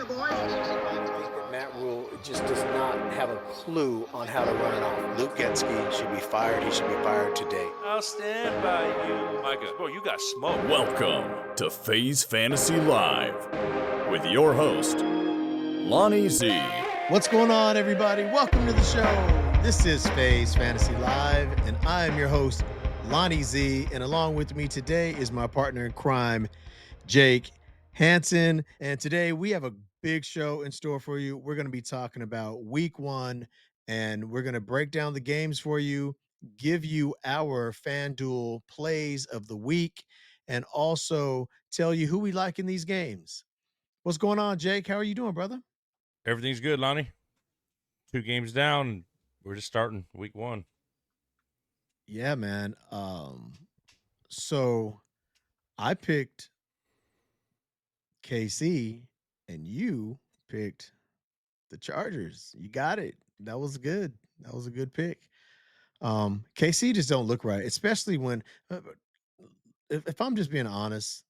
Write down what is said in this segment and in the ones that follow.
Matt Rule just does not have a clue on how to run an offense. Luke Getsky should be fired. He should be fired today. I'll stand by you. Micah, bro, you got smoke. Welcome to FaZe Fantasy Live with your host, Lonnie Z. What's going on, everybody? Welcome to the show. This is FaZe Fantasy Live, and I am your host, Lonnie Z. And along with me today is my partner in crime, Jake Hansen. And today we have a big show in store for you. We're going to be talking about week one, and we're going to break down the games for you, give you our FanDuel plays of the week, and also tell you who we like in these games. What's going on, Jake? How are you doing, brother? Everything's good, Lonnie. 2 games down, and we're just starting week one. Yeah, man. So I picked KC and you picked the Chargers. You got it. That was good. That was a good pick. KC just don't look right, especially when if I'm just being honest,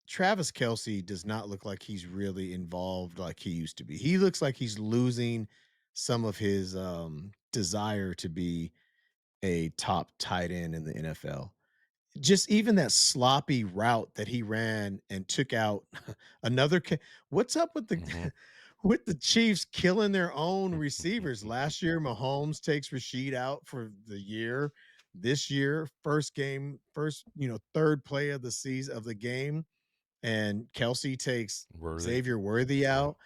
Travis Kelce does not look like he's really involved like he used to be. He looks like he's losing some of his desire to be a top tight end in the NFL. Just even that sloppy route that he ran and took out another. What's up with the with the Chiefs killing their own receivers? Last year, Mahomes takes Rashid out for the year. This year, first third play of the season of the game, and Kelsey takes Xavier Worthy out.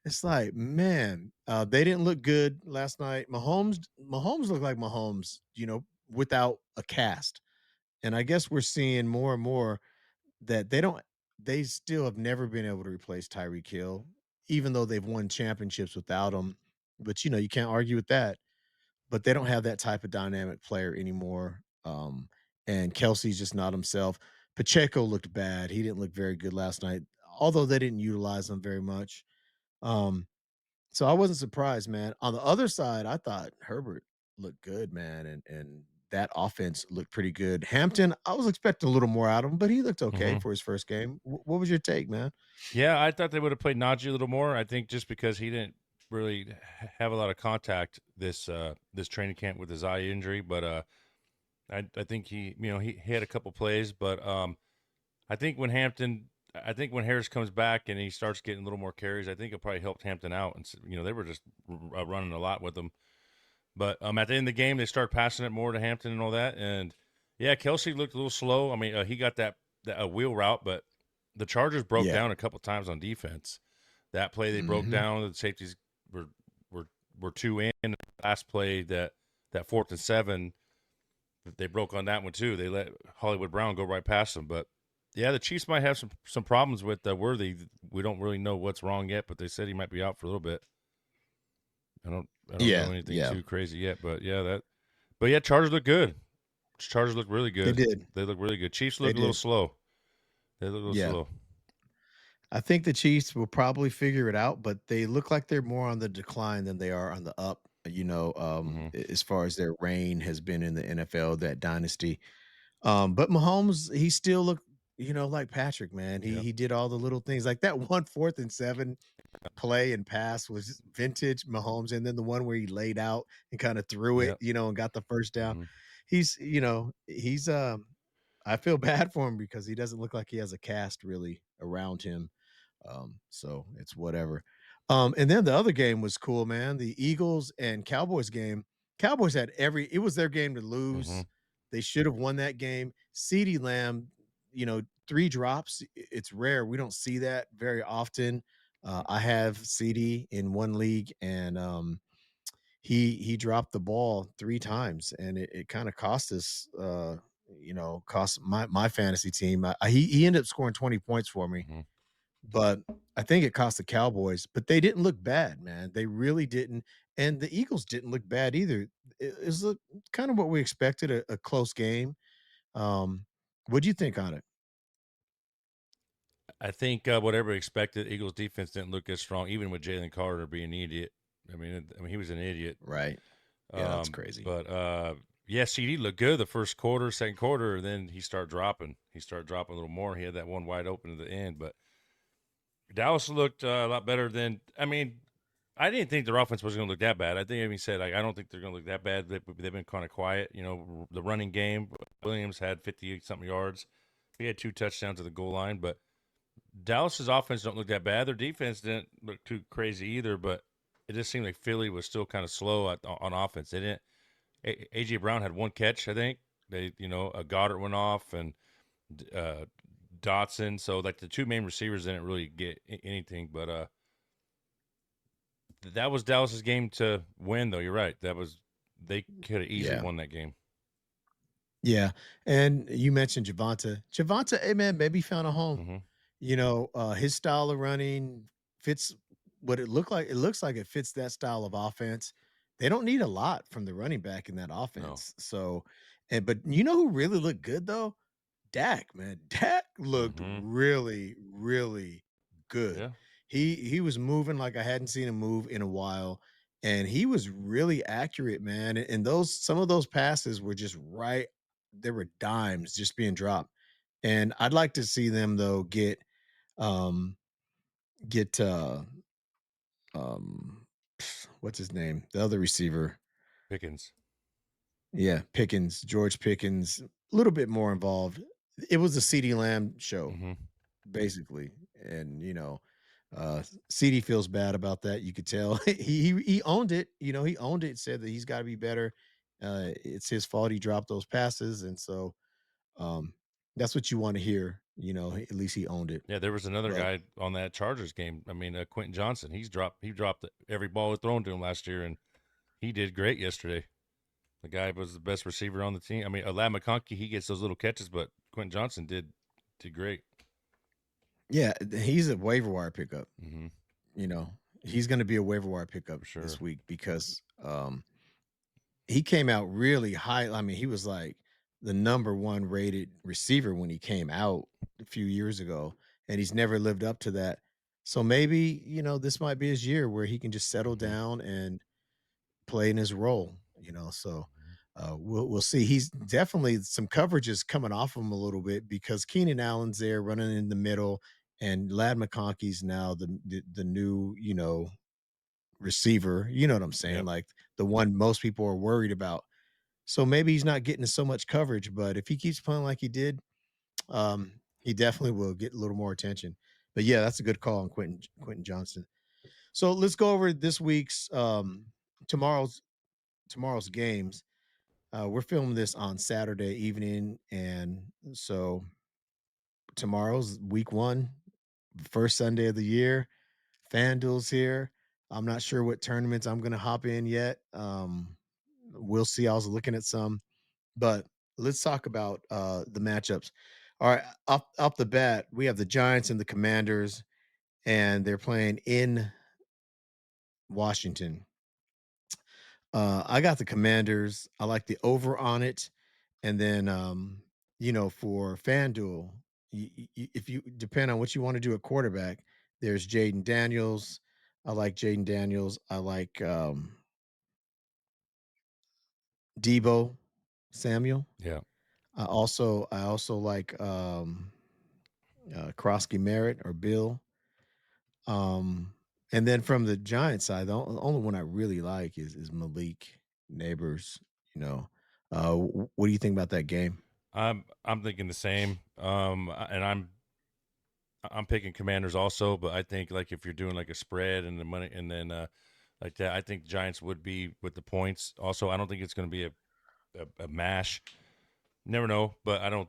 It's like, man, they didn't look good last night. Mahomes looked like Mahomes, without a cast. And I guess we're seeing more and more that they still have never been able to replace Tyreek Hill, even though they've won championships without him. But, you can't argue with that. But they don't have that type of dynamic player anymore. And Kelsey's just not himself. Pacheco looked bad. He didn't look very good last night, although they didn't utilize him very much. So I wasn't surprised, man. On the other side, I thought Herbert looked good, man, and that offense looked pretty good. Hampton, I was expecting a little more out of him, but he looked okay for his first game. What was your take, man? Yeah, I thought they would have played Najee a little more. I think just because he didn't really have a lot of contact this training camp with his eye injury, but I think he had a couple plays, but I think when Harris comes back and he starts getting a little more carries, I think it probably helped Hampton out. And they were just running a lot with him. But at the end of the game, they start passing it more to Hampton and all that. And yeah, Kelsey looked a little slow. I mean, he got that wheel route, but the Chargers broke down a couple times on defense. That play they broke down. The safeties were 2 in. The last play that 4th and 7, they broke on that one too. They let Hollywood Brown go right past them. But yeah, the Chiefs might have some problems with Worthy. We don't really know what's wrong yet, but they said he might be out for a little bit. I don't know anything too crazy yet, but Chargers look good. Chargers look really good. They did. They look really good. Chiefs look a little slow. They look a little slow. I think the Chiefs will probably figure it out, but they look like they're more on the decline than they are on the up, as far as their reign has been in the NFL, that dynasty. But Mahomes, he still looked, like Patrick, man. He did all the little things, like that 4th and 7 play and pass was vintage Mahomes, and then the one where he laid out and kind of threw it, and got the first down. He's I feel bad for him because he doesn't look like he has a cast really around him. So it's whatever. And then the other game was cool, man. The Eagles and Cowboys game. Cowboys had it was their game to lose. They should have won that game. CeeDee Lamb, 3 drops. It's rare. We don't see that very often. I have CD in one league, and he dropped the ball 3 times, and it kind of cost us. Cost my fantasy team. He ended up scoring 20 points for me, but I think it cost the Cowboys. But they didn't look bad, man. They really didn't, and the Eagles didn't look bad either. It was kind of what we expected, a close game. What do you think on it? I think whatever expected, Eagles defense didn't look as strong, even with Jalen Carter being an idiot. I mean, he was an idiot, right? Yeah, that's crazy. But CD looked good the first quarter, second quarter, and then he started dropping. He started dropping a little more. He had that one wide open at the end, but Dallas looked a lot better than. I mean, I didn't think their offense was going to look that bad. I think I even said I don't think they're going to look that bad. They've been kind of quiet. The running game. Williams had 58 something yards. He had 2 touchdowns to the goal line, but Dallas's offense don't look that bad. Their defense didn't look too crazy either, but it just seemed like Philly was still kind of slow on offense. They didn't. AJ Brown had 1 catch, I think. A Goddard went off and uh, Dotson. So like the 2 main receivers didn't really get anything, but that was Dallas's game to win, though. You're right. They could have easily Yeah. won that game. Yeah. And you mentioned Javonte. Javonte, hey man, maybe found a home. Mm-hmm. His style of running fits what it looked like. It looks like it fits that style of offense. They don't need a lot from the running back in that offense. So, but you know who really looked good though? Dak, man. Dak looked Mm-hmm. really, really good. Yeah. He was moving like I hadn't seen him move in a while. And he was really accurate, man. And some of those passes were just right. There were dimes just being dropped. And I'd like to see them though um get um what's his name? The other receiver. Pickens. Yeah, Pickens, George Pickens, a little bit more involved. It was a CD Lamb show, Mm-hmm. basically. And CD feels bad about that. You could tell he owned it. He owned it. Said that he's got to be better. It's his fault he dropped those passes, and so um, that's what you want to hear. At least he owned it. Yeah, there was another But guy on that Chargers game. I mean, Quentin Johnson. He dropped every ball thrown to him last year, and he did great yesterday. The guy was the best receiver on the team. I mean, Lad McConkey, he gets those little catches, but Quentin Johnson did great. yeah, he's a waiver wire pickup. Mm-hmm. He's going to be a waiver wire pickup For sure. this week because he came out really high. I mean, he was like the number 1 rated receiver when he came out a few years ago, and he's never lived up to that. So maybe, this might be his year where he can just settle Mm-hmm. down and play in his role, so we'll see. He's definitely some coverage is coming off him a little bit because Keenan Allen's there running in the middle, and Lad McConkey's now the new, receiver. You know what I'm saying? Yep. Like the one most people are worried about. So maybe he's not getting so much coverage, but if he keeps playing like he did, he definitely will get a little more attention. But yeah, that's a good call on Quentin Johnson. So let's go over this week's tomorrow's games. We're filming this on Saturday evening, and so tomorrow's week 1, first Sunday of the year. FanDuel's here. I'm not sure what tournaments I'm going to hop in yet. We'll see. I was looking at some, but let's talk about the matchups. All right, off the bat, we have the Giants and the Commanders, and they're playing in Washington. I got the Commanders. I like the over on it, and then for FanDuel, if you depend on what you want to do at quarterback, there's Jaden Daniels. I like Jaden Daniels. I like Debo Samuel. Yeah. I also like Krosky Merritt or Bill. Um, and then from the Giants side, the only one I really like is Malik Neighbors. What do you think about that game? I'm thinking the same. And I'm picking Commanders also, but I think like if you're doing like a spread and the money and then like that, I think Giants would be with the points. Also, I don't think it's going to be a mash. Never know, but I don't.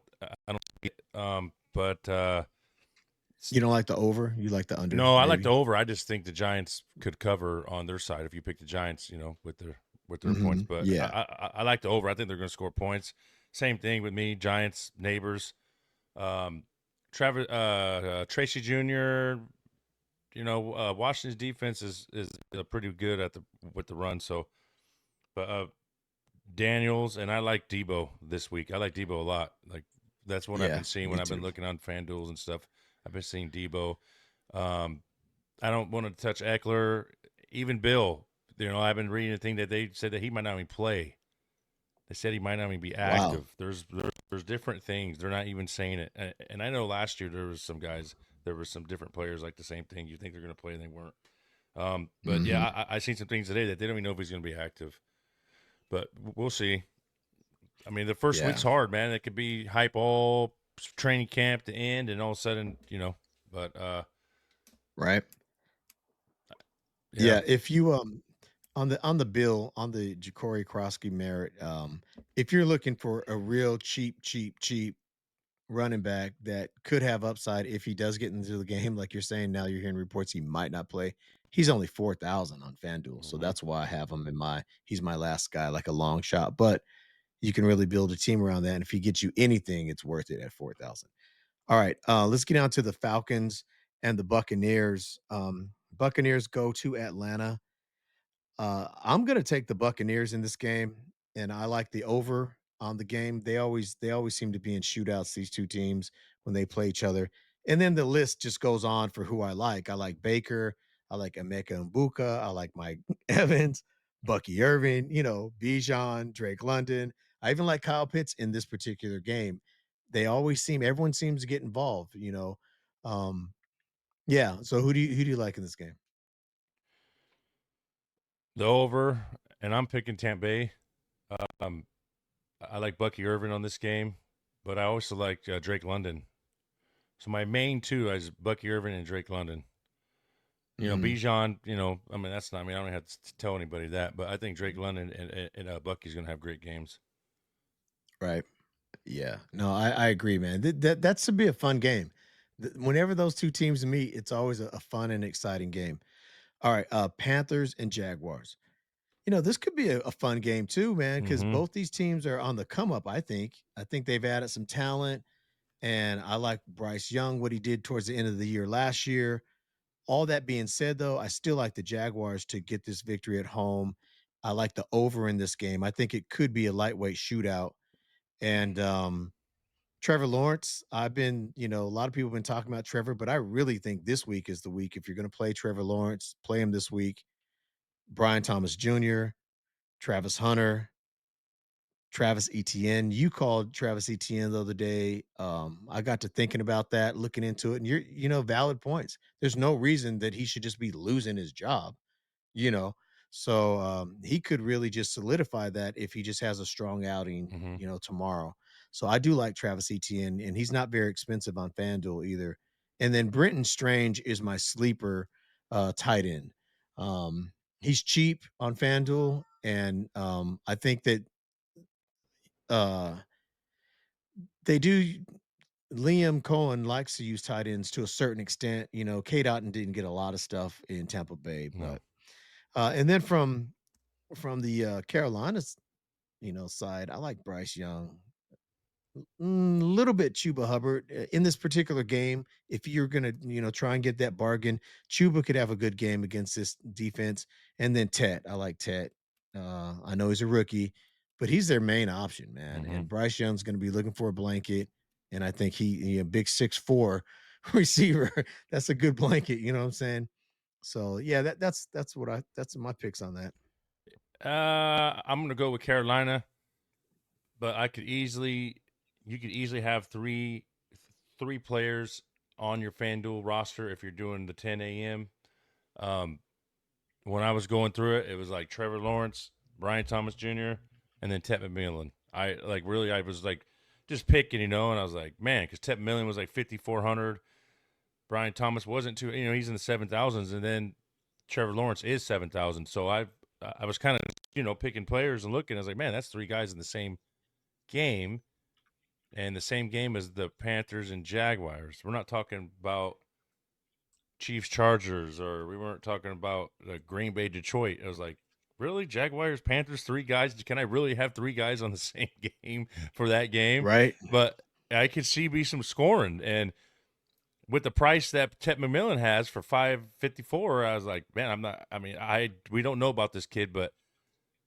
But You don't like the over? You like the under? no, I like maybe? the over. I just think the Giants could cover on their side if you pick the Giants, with their points. But Yeah. I like the over. I think they're going to score points. Same thing with me. Giants neighbors. Tracy Jr. Washington's defense is pretty good with the run. So, but Daniels and I like Debo this week. I like Debo a lot. Like that's what I've Yeah, been seeing me when I've been too. looking on FanDuels and stuff. I've been seeing Debo. I don't want to touch Eckler, even Bill. I've been reading a thing that they said that he might not even play. They said he might not even be Wow. active. There's different things. They're not even saying it. And I know last year there was some guys there were some different players like the same thing. You think they're going to play and they weren't. But Hmm. yeah, I seen some things today that they don't even know if he's going to be active. But we'll see. I mean, the first Yeah. week's hard, man. It could be hype all training camp to end, and all of a sudden, But Right. yeah. Yeah. If you on the bill on the Ja'Cory Krosky merit, if you're looking for a real cheap running back that could have upside if he does get into the game, like you're saying now, you're hearing reports he might not play. He's only 4,000 on FanDuel, so Hmm. that's why I have him in my. He's my last guy, like a long shot, but you can really build a team around that. And if he gets you anything, it's worth it at 4,000. All right, let's get down to the Falcons and the Buccaneers. Buccaneers go to Atlanta. I'm gonna take the Buccaneers in this game, and I like the over on the game. They always seem to be in shootouts, these two teams, when they play each other. And then the list just goes on for who I like. I like Baker, I like Emeka Mbuka, I like Mike Evans, Bucky Irving, Bijan, Drake London. I even like Kyle Pitts in this particular game. Everyone seems to get involved. Um, yeah. So who do you like in this game? The over, and I'm picking Tampa Bay. Um, I like Bucky Irvin on this game, but I also like Drake London. So my main two is Bucky Irvin and Drake London. Mhm. Bijan, I mean, that's not, I mean, I don't have to tell anybody that, but I think Drake London and Bucky's going to have great games. Right. Yeah. No, I agree, man. That's to be a fun game. Whenever those two teams meet, it's always a fun and exciting game. All right, Panthers and Jaguars. This could be a fun game too, man, because Mm-hmm. both these teams are on the come up. I think they've added some talent, and I like Bryce Young, what he did towards the end of the year last year. All that being said, though, I still like the Jaguars to get this victory at home. I like the over in this game. I think it could be a lightweight shootout, and Trevor Lawrence, a lot of people have been talking about Trevor, but I really think this week is the week. If you're going to play Trevor Lawrence, play him this week. Brian Thomas Jr., Travis Hunter, Travis Etienne. You called Travis Etienne the other day. I got to thinking about that, looking into it, and valid points. There's no reason that he should just be losing his job you know. So he could really just solidify that if he just has a strong outing, Mm-hmm. tomorrow. So I do like Travis Etienne, and he's not very expensive on FanDuel either. And then Brenton Strange is my sleeper tight end. He's cheap on FanDuel, and I think that uh, they do. Liam Cohen likes to use tight ends to a certain extent. K. Dotton didn't get a lot of stuff in Tampa Bay, No. but and then from the Carolinas, side, I like Bryce Young. A little bit Chuba Hubbard in this particular game. If you're gonna, try and get that bargain, Chuba could have a good game against this defense. And then Tet, I like Tet. I know he's a rookie, but he's their main option, man. Mm-hmm. And Bryce Young's going to be looking for a blanket, and I think he a big 6'4" receiver. That's a good blanket. You know what I'm saying? So yeah, that's my picks on that. I'm going to go with Carolina, but you could easily have three players on your FanDuel roster if you're doing the 10 a.m. Um, when I was going through it, it was like Trevor Lawrence, Brian Thomas Jr., and then Tet McMillan. I was like just picking, and I was like, man, because Tet McMillan was like 5,400. Brian Thomas wasn't too, he's in the 7,000s, and then Trevor Lawrence is 7,000. So I was kind of, picking players and looking. I was like, man, that's three guys in the same game, and the same game as the Panthers and Jaguars. We're not talking about Chiefs Chargers, or we weren't talking about Green Bay Detroit. I was like, really, Jaguars Panthers, three guys? Can I really have three guys on the same game for that game? Right. But I could see be some scoring, and with the price that Tet McMillan has for 554, I was like, man, I'm not. I mean, we don't know about this kid, but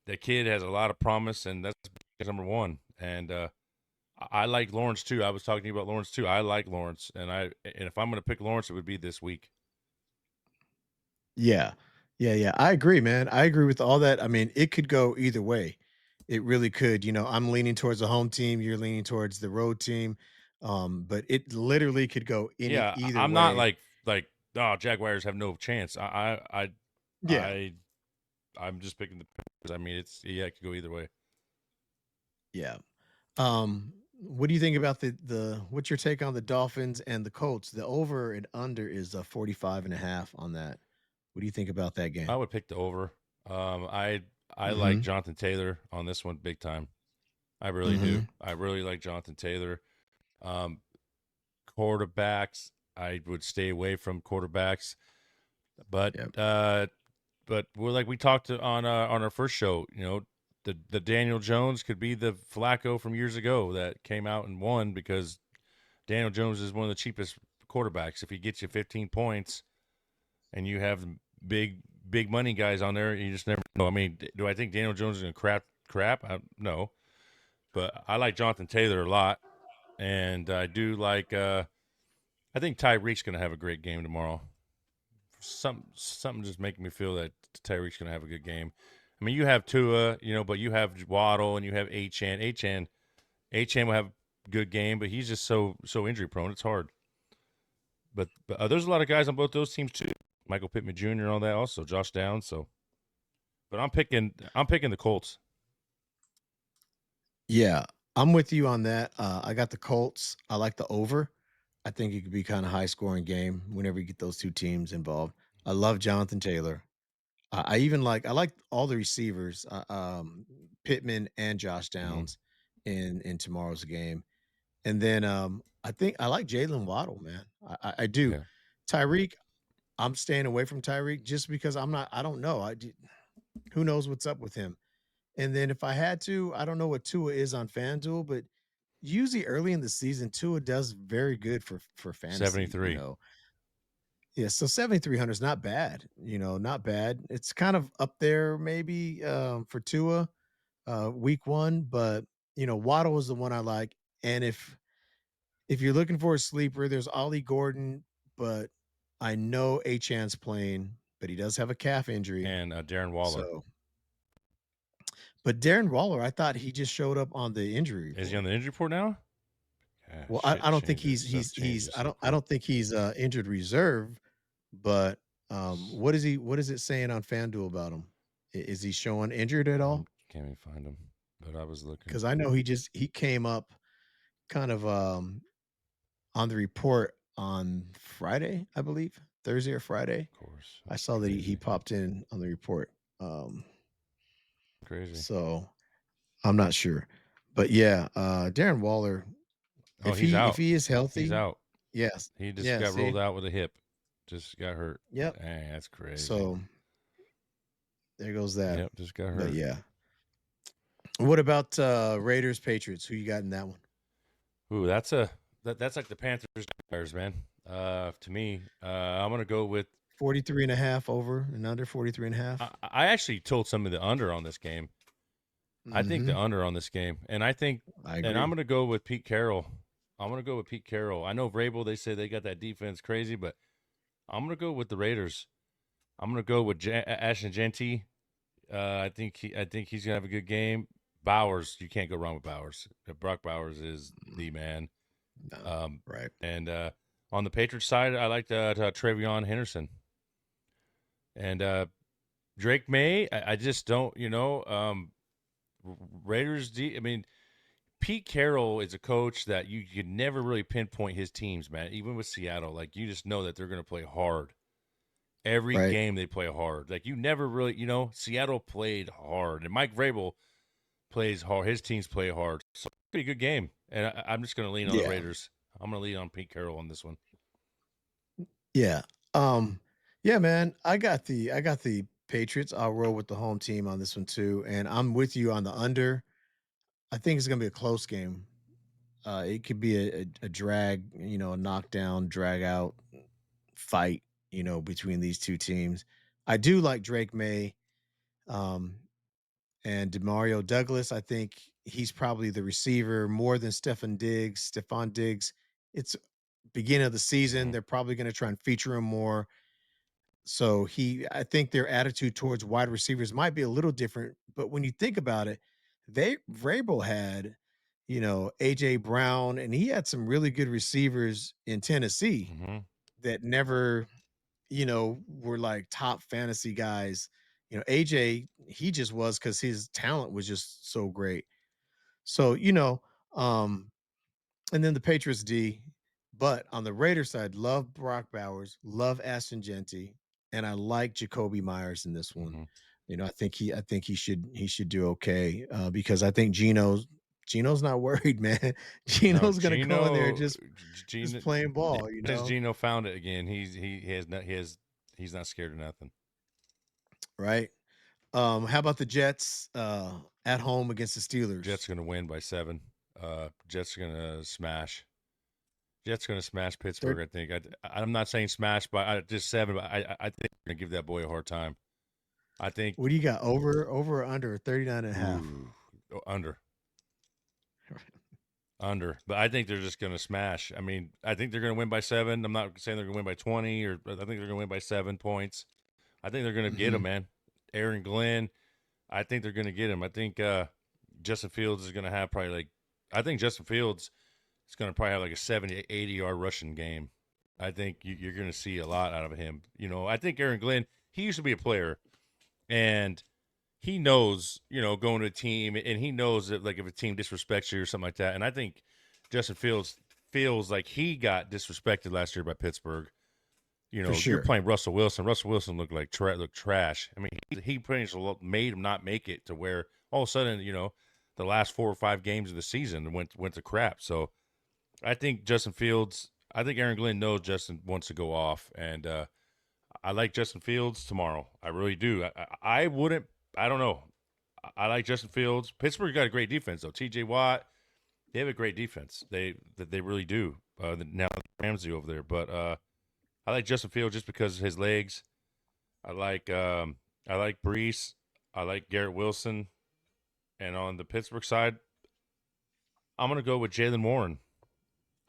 the kid has a lot of promise, and that's number one. And I like Lawrence too. I was talking to you about Lawrence too. I like Lawrence, and if I'm going to pick Lawrence, it would be this week. Yeah. Yeah, yeah. I agree, man. I agree with all that. I mean, it could go either way. It really could. I'm leaning towards the home team, you're leaning towards the road team. But it literally could go Yeah, either I'm not way. like oh Jaguars have no chance. Yeah, I I'm just picking the Packers. I mean, it could go either way. yeah. What do you think about what's your take on the Dolphins and the Colts? The over and under is 45.5 on that. What do you think about that I game? would pick the over. I like Mm-hmm. Jonathan Taylor on this one big time. I really do. Mm-hmm. I really like Jonathan Taylor. Um, Quarterbacks, I would stay away from quarterbacks, but Yep. we're like we talked on our first show. You know, the Daniel Jones could be the Flacco from years ago that came out and won because Daniel Jones is one of the cheapest quarterbacks. If he gets you 15 points and you have big money guys on there, you just never know. I mean, do I think Daniel Jones is going to crap? No, but I like Jonathan Taylor a lot, and I do like. I think Tyreek's going to have a great game tomorrow. Something just making me feel that Tyreek's going to have a good game. I mean, you have Tua, but you have Waddle and you have Achan. Achan will have a good game, but he's just so injury prone. It's hard. But there's a lot of guys on both those teams too. Michael Pittman Jr. and all that. Also, Josh Downs. So, but I'm picking the Colts. Yeah, I'm with you on that. I got the Colts. I like the over. I think it could be kind of high scoring game whenever you get those two teams involved. I love Jonathan Taylor. I like all the receivers, Pittman and Josh Mm-hmm. Downs in tomorrow's game. And then I think I like Jalen Waddle, man. I do. Yeah, Tyreek, I'm staying away from Tyreek just because I don't know. Who knows what's up with him. And then if I had to, I don't know what Tua is on FanDuel, but usually early in the season, Tua does very good for fantasy, 73. Yeah, so 7,300 is not bad, not bad. It's kind of up there maybe for Tua week 1, but Waddle is the one I like. And if you're looking for a sleeper, there's Ollie Gordon, but I know Achan's playing, but he does have a calf injury. And Darren Waller. So, but Darren Waller, I thought he just showed up on the injury Is he on report. the injury report now? Ah, Well, I shit don't think changes. Stuff changes I so I quick. don't think he's injured reserve, but what is it saying on FanDuel about him? Is he showing injured at I all? can't even find him, but I was looking. Because I know he came up kind of on the report on Friday, I believe, Thursday or Friday. Of course, I that's saw that he crazy. popped in on the report. Um, Crazy. so I'm not sure, but yeah, Darren Waller, Oh, he's if out. he is He's healthy, out. yes, He just yeah, got rolled see, out with a hip. Just got hurt. yep. Dang, that's crazy. So there goes that. Yep, just got But hurt. yeah, what about Raiders Patriots? Who you got in that one? Ooh, that's like the Panthers, Jaguars, man. To me, I'm gonna go with. 43 and a half over and under 43 and a half. I actually told some of the under on this game. I think Mm-hmm. the under on this game, and I I'm agree. gonna go with Pete Carroll. I'm gonna go with Pete Carroll. I know Vrabel. They say they got that defense crazy, but I'm gonna go with the Raiders. I'm gonna go with Ashton Genty. I think he's gonna have a good game. Bowers, you can't go wrong with Bowers. Brock Bowers is the man. No, Um, right. and on the Patriots side, I like Travion Henderson and Drake May. I just don't, Raiders. I mean, Pete Carroll is a coach that you could never really pinpoint his teams, man. Even with Seattle, like you just know that they're going to play hard. Every Right. game they play hard. Like you never really, Seattle played hard, and Mike Vrabel plays hard. His teams play hard. So pretty good game. And I'm just going to lean on the Yeah. Raiders. I'm going to lean on Pete Carroll on this one. Yeah. Yeah, man. I got the Patriots. I'll roll with the home team on this one too. And I'm with you on the under. I think it's gonna be a close game. It could be a drag, a knockdown, drag out fight, between these two teams. I do like Drake May. Um, and Demario Douglas. I think he's probably the receiver more than Stefan Diggs. Stefan Diggs, it's beginning of the season. Mhm. They're probably going to try and feature him more. So I think their attitude towards wide receivers might be a little different. But when you think about it, Vrabel had, AJ Brown, and he had some really good receivers in Tennessee Mm-hmm. that never, were like top fantasy guys. AJ, he just was because his talent was just so great. So, um, and then the Patriots D. But on the Raiders side, love Brock Bowers, love Ashton Genty, and I like Jacoby Myers in this one. Mm-hmm. I think he should do okay because I think Gino's not worried, man. No, Gino's gonna go in there and Gino, just Gino, playing yeah, ball, since Gino found it again, he's not scared of nothing. right? How about the Jets at home against the Steelers? Jets are going to win by 7. Jets are going to smash. Jets are going to smash Pittsburgh. I think. I'm not saying smash, but just 7. But I think they're going to give that boy a hard time. I think What do you got? Over or under 39 and a half? Under. Under, but I think they're just going to smash. I mean, I think they're going to win by 7. I'm not saying they're going to win by 20, or I think they're going to win by 7 points. I think they're going to get him, man. Aaron Glenn, I think they're going to get him. I think Justin Fields is going to have I think Justin Fields is going to probably have like a 70, 80-yard rushing game. I think you're going to see a lot out of him. I think Aaron Glenn, he used to be a player, and he knows, going to a team, and he knows that, like, if a team disrespects you or something like that. And I think Justin Fields feels like he got disrespected last year by Pittsburgh. For sure. You're playing Russell Wilson. Russell Wilson looked like trash. I mean, he pretty much made him not make it to where all of a sudden, the last 4 or 5 games of the season went to crap. So I think Aaron Glenn knows Justin wants to go off, and I like Justin Fields tomorrow. I really do. I wouldn't. I don't know. I like Justin Fields. Pittsburgh got a great defense, though. T.J. Watt, they have a great defense. They really do. Now Ramsey over there, but I like Justin Fields just because of his legs. I like Brees. I like Garrett Wilson, and on the Pittsburgh side, I'm gonna go with Jalen Warren.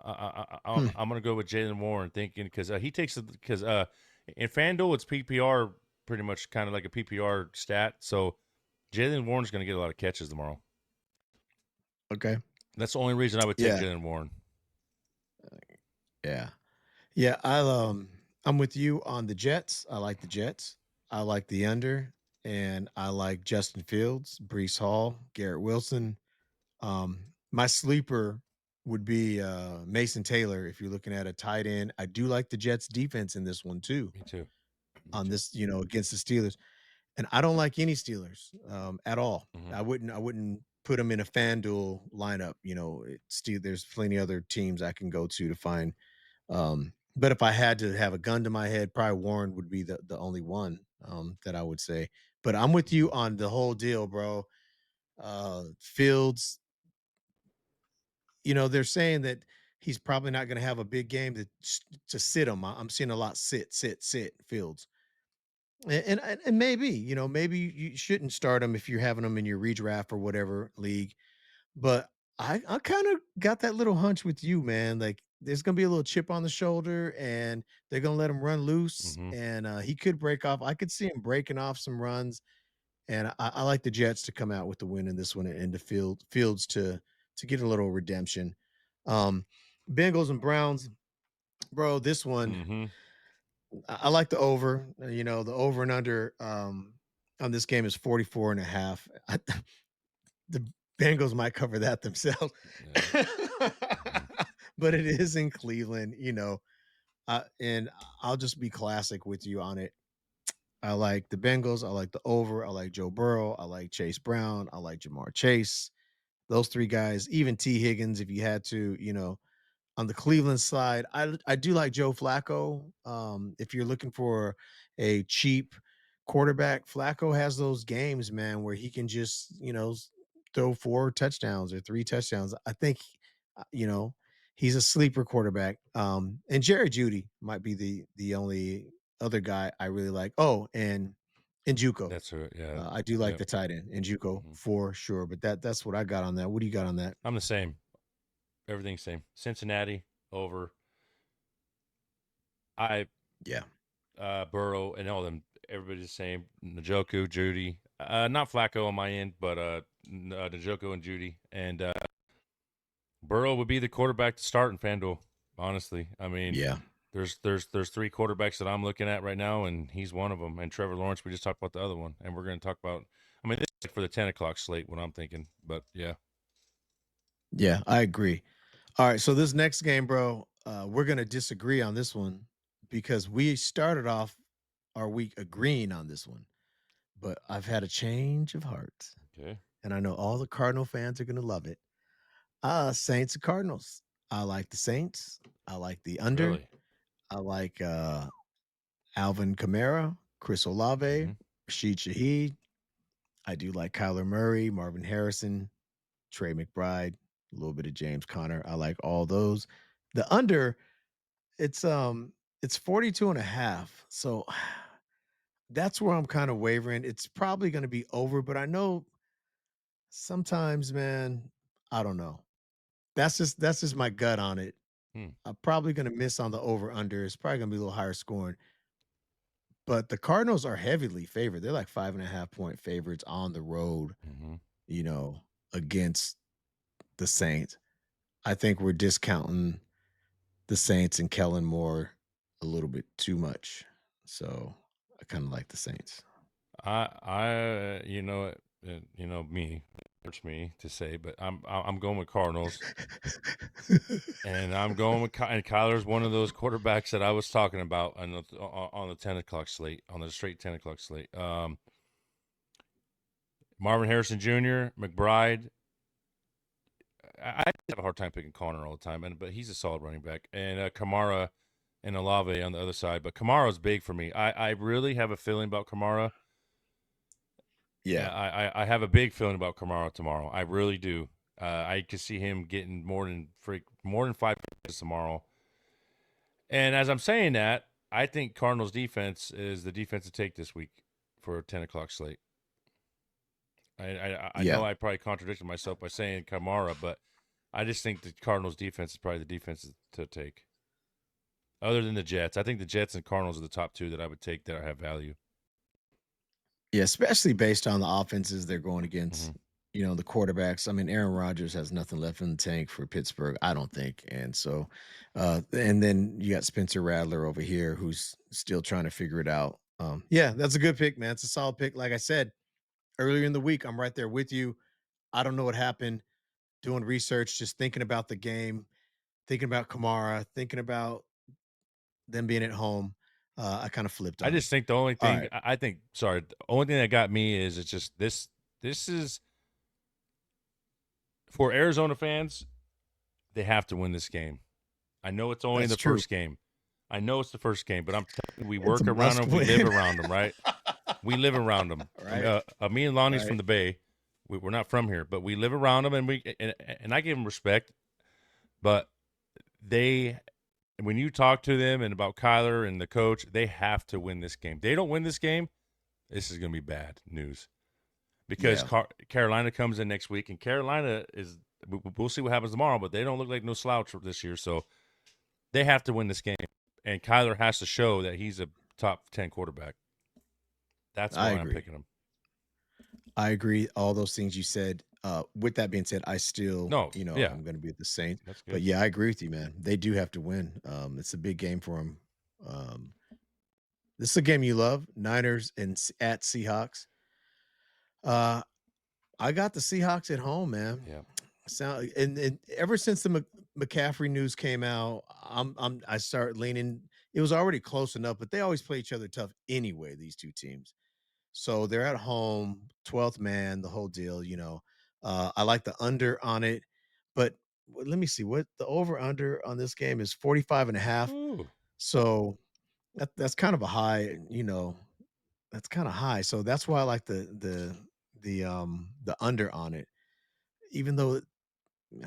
I'm gonna go with Jalen Warren, thinking because he takes because in FanDuel it's PPR, pretty much kind of like a PPR stat. So Jalen Warren's gonna get a lot of catches tomorrow. Okay. That's the only reason I would take Jalen Warren. Yeah. I'm with you on the Jets. I like the Jets. I like the under, and I like Justin Fields, Brees Hall, Garrett Wilson. My sleeper would be Mason Taylor. If you're looking at a tight end, I do like the Jets defense in this one too. Me too. This, against the Steelers, and I don't like any Steelers at all. Mhm. I wouldn't put them in a FanDuel lineup. There's plenty other teams I can go to find. But if I had to have a gun to my head, probably Warren would be the only one that I would say. But I'm with you on the whole deal, bro. Fields, they're saying that he's probably not going to have a big game to sit him. I'm seeing a lot sit Fields. And maybe you shouldn't start him if you're having him in your redraft or whatever league. But I kind of got that little hunch with you, man. Like there's gonna be a little chip on the shoulder, and they're gonna let him run loose, Mhm. and he could break off. I could see him breaking off some runs, and I like the Jets to come out with the win in this one, and the Fields to get a little redemption. Um, Bengals and Browns, bro. This one Mhm. I like the over. The over and under on this game is 44 and a half. The Bengals might cover that themselves. Yeah. But it is in Cleveland, and I'll just be classic with you on it. I like the Bengals. I like the over. I like Joe Burrow. I like Chase Brown. I like Jamar Chase. Those 3 guys, even T. Higgins, if you had to, on the Cleveland side, I do like Joe Flacco. If you're looking for a cheap quarterback, Flacco has those games, man, where he can just, throw 4 touchdowns or 3 touchdowns. I think, he's a sleeper quarterback. And Jerry Judy might be the only other guy I really like. Oh, and Juco. That's right. Yeah. I do like Yep. the tight end and Juco Mhm. for sure. But that's what I got on that. What do you got on that? I'm the same. Everything's same. Cincinnati over. I Yeah. Burrow and all them. Everybody's the same. Njoku, Judy. Not Flacco on my end, but Njoku and Judy. And Burrow would be the quarterback to start in FanDuel. Honestly, I mean, Yeah. there's 3 quarterbacks that I'm looking at right now, and he's one of them. And Trevor Lawrence, we just talked about the other one, and we're going to talk about. I mean, this is for the 10 o'clock slate. What I'm thinking, but yeah, Yeah, I agree. All right, so this next game, bro, we're gonna disagree on this one because we started off our week agreeing on this one, but I've had a change of heart, okay, and I know all the Cardinal fans are gonna love it. Saints and Cardinals. I like the Saints. I like the under. really, I like Alvin Kamara, Chris Olave, hmm Rashid Shaheed. I do like Kyler Murray, Marvin Harrison, Trey McBride, a little bit of James Conner. I like all those. The under, it's 42 and a half. So that's where I'm kind of wavering. It's probably going to be over, but I know sometimes, man, I don't know. That's just my gut on it. hmm. I'm probably going to miss on the over under. It's probably going to be a little higher scoring. But the Cardinals are heavily favored. They're like 5.5 point favorites on the road, Hmm. you know, against the Saints. I think we're discounting the Saints and Kellen Moore a little bit too much. So I kind of like the Saints. You know, you know me, hurts me to say, but I'm going with Cardinals. And I'm going with and Kyler's one of those quarterbacks that I was talking about on the 10 o'clock slate, on the straight 10 o'clock slate. Marvin Harrison Jr., McBride. I have a hard time picking Connor all the time, but he's a solid running back. And Kamara and Olave on the other side. But Kamara's big for me. I really have a feeling about Kamara. Yeah. I have a big feeling about Kamara tomorrow. I really do. I could see him getting more than 5 points tomorrow. And as I'm saying that, I think Cardinals defense is the defense to take this week for a 10 o'clock slate. I know Yeah. I probably contradicted myself by saying Kamara, but I just think the Cardinals defense is probably the defense to take. Other than the Jets, I think the Jets and Cardinals are the top two that I would take that have value. Yeah. Especially based on the offenses they're going against, Hmm. the quarterbacks. I mean, Aaron Rodgers has nothing left in the tank for Pittsburgh, I don't think. And so, and then you got Spencer Rattler over here who's still trying to figure it out. Yeah, that's a good pick, man. It's a solid pick. Like I said earlier in the week, I'm right there with you. I don't know what happened. Doing research, just thinking about the game, thinking about Kamara, thinking about them being at home. I kind of flipped I on it. just think the only All thing right. I think, sorry, the only thing that got me is it's just this. This is for Arizona fans. They have to win this game. I know it's only That's the true. first game. I know it's the first game, but I'm telling you, we It's a work around must them. We live win. around them, right? We live around them. Right. Me and Lonnie's from Right. the Bay. We're not from here, but we live around them, and and I give them respect. But they, when you talk to them and about Kyler and the coach, they have to win this game. They don't win this game, this is going to be bad news because Yeah. Carolina comes in next week, and Carolina is. We'll see what happens tomorrow, but they don't look like no slouch this year, so they have to win this game, and Kyler has to show that he's a top 10 quarterback. That's I why I'm agree. picking him. I agree. All those things you said. With that being said, I still, No, yeah, I'm going to be with the Saints. that's But good. yeah, I agree with you, man. They do have to win. It's a big game for them. Um, this is a game you love. Niners and at Seahawks. Uh, I got the Seahawks at home, man. Yeah, And ever since the McCaffrey news came out, I start leaning. It was already close enough, but they always play each other tough anyway. These two teams, so they're at home, 12th man, the whole deal. I like the under on it, but let me see what the over under on this game is 45 and a half. ooh, So that's kind of a high. That's kind of high. So that's why I like the under on it, even though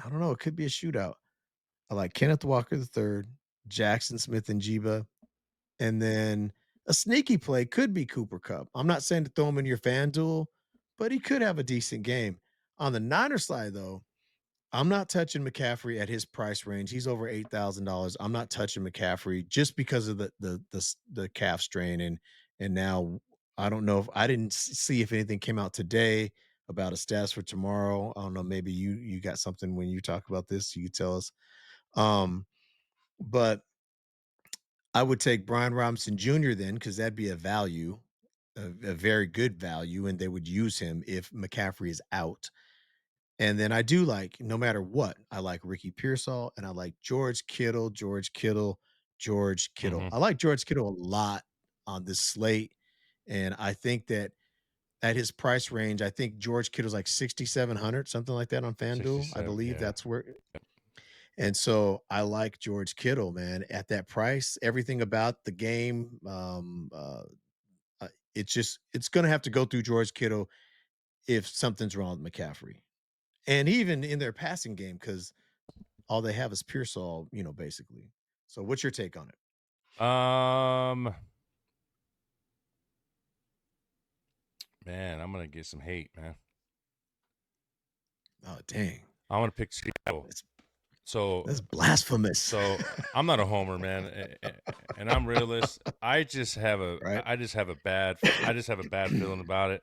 I don't know. It could be a shootout. I like Kenneth Walker the third, Jackson Smith and Jiba, and then a sneaky play could be Cooper Cup. I'm not saying to throw him in your FanDuel, but he could have a decent game. On the Niners side, though, I'm not touching McCaffrey at his price range. He's over $8,000. I'm not touching McCaffrey just because of the calf strain and now I don't know if I didn't see if anything came out today. about a stats for tomorrow. I don't know, maybe you got something when you talk about this, you could tell us. Um, but I would take Brian Robinson Jr. then because that'd be a value, a very good value, and they would use him if McCaffrey is out. And then I do like, no matter what, I like Ricky Pearsall and I like George Kittle, George Kittle, George Kittle. Hmm. I like George Kittle a lot on this slate. And I think that at his price range, I think George Kittle's like 6,700, something like that on FanDuel. I 67. believe Yeah. that's where. And so I like George Kittle, man, at that price. Everything about the game, it's going to have to go through George Kittle if something's wrong with McCaffrey, and even in their passing game, because all they have is Pearsall, basically. So what's your take on it? Um, man, I'm gonna get some hate, man. Oh, dang. I want to pick Seattle. That's So, that's blasphemous. so I'm not a homer, man, and I'm realist. I just have a, Right? I just have a bad, I just have a bad feeling about it.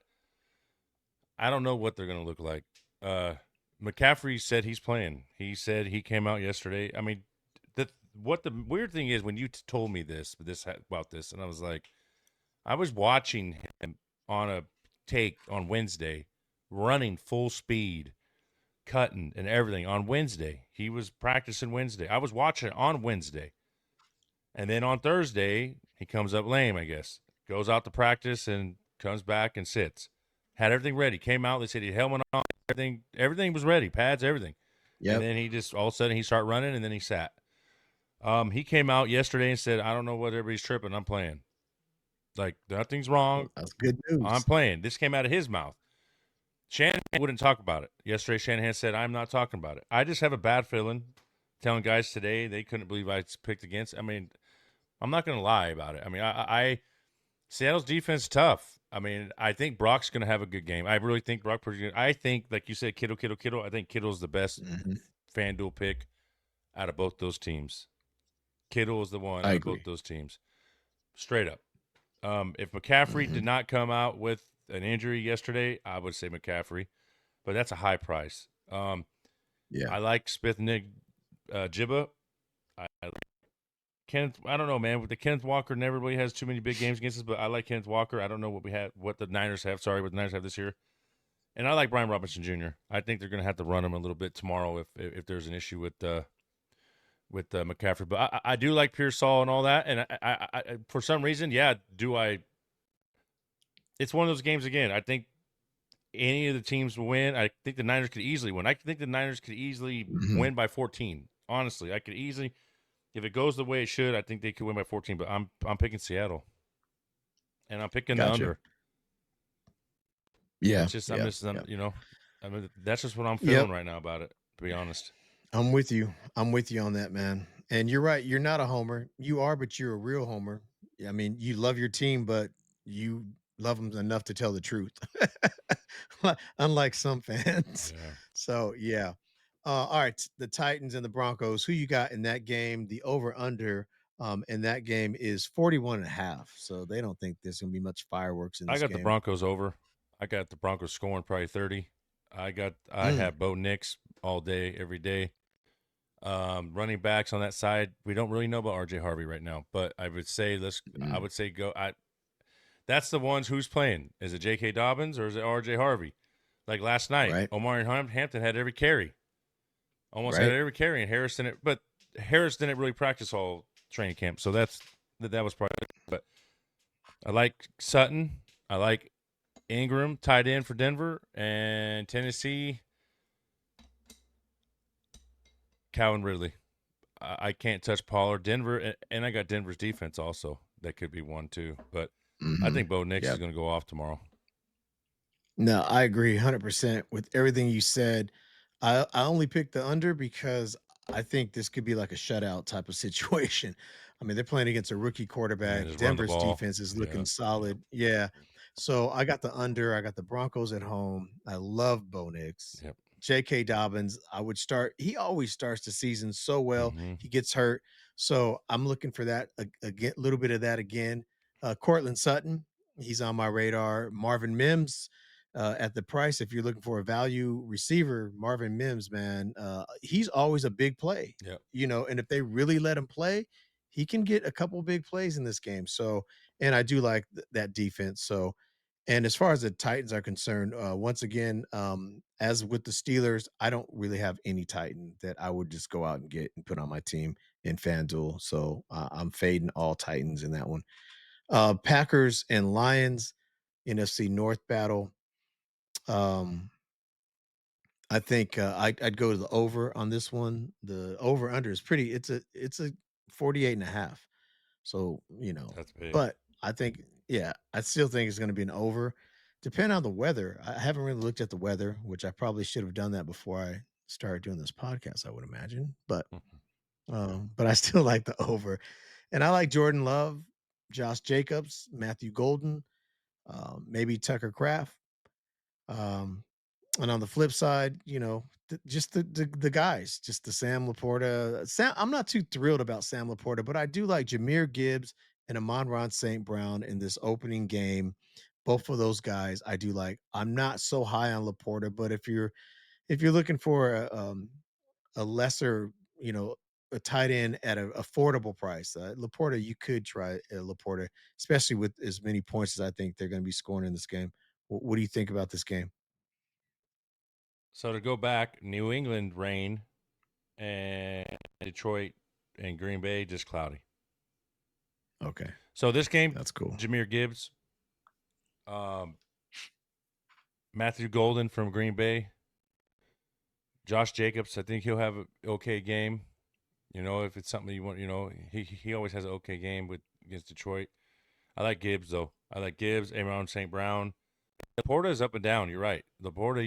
I don't know what they're gonna look like. McCaffrey said he's playing. He said he came out yesterday. I mean, what the weird thing is when you told me about this, and I was like, I was watching him on a take on Wednesday, running full speed, cutting and everything on Wednesday. He was practicing Wednesday. I was watching it on Wednesday. And then on Thursday, he comes up lame, I guess. Goes out to practice and comes back and sits. Had everything ready. Came out, they said he had helmet on, everything was ready, pads, everything. And Yep. then he just all of a sudden he started running and then he sat. He came out yesterday and said, I don't know what everybody's tripping. I'm playing. Like, nothing's wrong. That's good I'm news. playing. This came out of his mouth. Shanahan wouldn't talk about it. Yesterday, Shanahan said, I'm not talking about it. I just have a bad feeling telling guys today they couldn't believe I picked against. I mean, I'm not going to lie about it. I mean, Seattle's defense is tough. I mean, I think Brock's going to have a good game. I really think Brock pretty good. I think, like you said, Kittle. I think Kittle's the best Mhm. FanDuel pick out of both those teams. Kittle is the one I out of both agree. those teams. Straight up. If McCaffrey did Mhm. not come out with an injury yesterday, I would say McCaffrey, but that's a high price. Yeah. I like Smith Nig Jibba. I Kenneth, I don't know, man. With the Kenneth Walker never really has too many big games against us, but I like Kenneth Walker. I don't know what the Niners have. Sorry, what the Niners have this year. And I like Brian Robinson Jr. I think they're going to have to run him a little bit tomorrow if there's an issue with McCaffrey. But I do like Pearsall and all that. And I for some reason, yeah, do I? It's one of those games again. I think any of the teams will win. I think the Niners could easily win. I think the Niners could easily Mhm. win by 14. Honestly, I could easily. If it goes the way it should, I think they could win by 14. But I'm picking Seattle, and I'm picking the Gotcha. under. Yeah. That's just Yeah. I'm Yeah. I mean that's just what I'm feeling Yep. right now about it. To be honest, I'm with you. I'm with you on that, man. And you're right. You're not a homer. You are, but you're a real homer. I mean, you love your team, but you love them enough to tell the truth, unlike some fans. yeah, So, yeah. All right. The Titans and the Broncos. Who you got in that game? The over under in that game is 41 and a half. So they don't think there's going to be much fireworks in I this got the game. Broncos over. I got the Broncos scoring probably 30. I Mm, have Bo Nix all day, every day. Running backs on that side, we don't really know about RJ Harvey right now, but I would say I mm, would say go. That's the ones who's playing. Is it J.K. Dobbins or is it RJ Harvey? Like last night, right. Omar and Hampton had every carry, almost had Right. every carry, and Harris didn't. But Harris didn't really practice all training camp, so that was probably. But I like Sutton. I like Ingram, tight end for Denver and Tennessee. Calvin Ridley. I can't touch Pollard. Denver, and I got Denver's defense also. That could be one too. But I Hmm. think Bo Nix is Yep. going to go off tomorrow. No, I agree 100% with everything you said. I only picked the under because I think this could be like a shutout type of situation. I mean, they're playing against a rookie Yeah, quarterback. just run the Denver's ball. defense is Yeah, looking solid. Yeah. So I got the under. I got the Broncos at home. I love Bo Nix. yep. J.K. Dobbins, I would start. He always starts the season so well. Mm-hmm. He gets hurt. So I'm looking for that again, a little bit of that again. Cortland Sutton, he's on my radar. Marvin Mims, at the price, if you're looking for a value receiver, Marvin Mims, man, he's always a big play, Yeah. and if they really let him play, he can get a couple big plays in this game. So, and I do like that defense. So, and as far as the Titans are concerned, once again, as with the Steelers, I don't really have any Titan that I would just go out and get and put on my team in FanDuel. So I'm fading all Titans in that one. Packers and Lions, NFC North battle. Um, I think I'd go to the over on this one. The over under is pretty. It's a 48 and a half. So, That's big. but I think, yeah, I still think it's going to be an over. Depending on the weather. I haven't really looked at the weather, which I probably should have done that before I started doing this podcast, I would imagine. But I still like the over. And I like Jordan Love, Josh Jacobs, Matthew Golden, maybe Tucker Craft. Um, and on the flip side, just the guys, just the Sam Laporta. I'm not too thrilled about Sam Laporta, but I do like Jameer Gibbs and Amon-Ra St. Brown in this opening game. Both of those guys, I do like. I'm not so high on Laporta, but if you're looking for a lesser, a tight end at an affordable price, Laporta, you could try Laporta, especially with as many points as I think they're going to be scoring in this game. What do you think about this game? So to go back, New England rain and Detroit and Green Bay just cloudy. Okay. So this game, That's cool. Jameer Gibbs, Matthew Golden from Green Bay, Josh Jacobs. I think he'll have an okay game. If it's something you want, he always has an okay game against Detroit. I like Gibbs though. I like Gibbs, Amon St. Brown. Laporta is up and down. You're right. Laporta,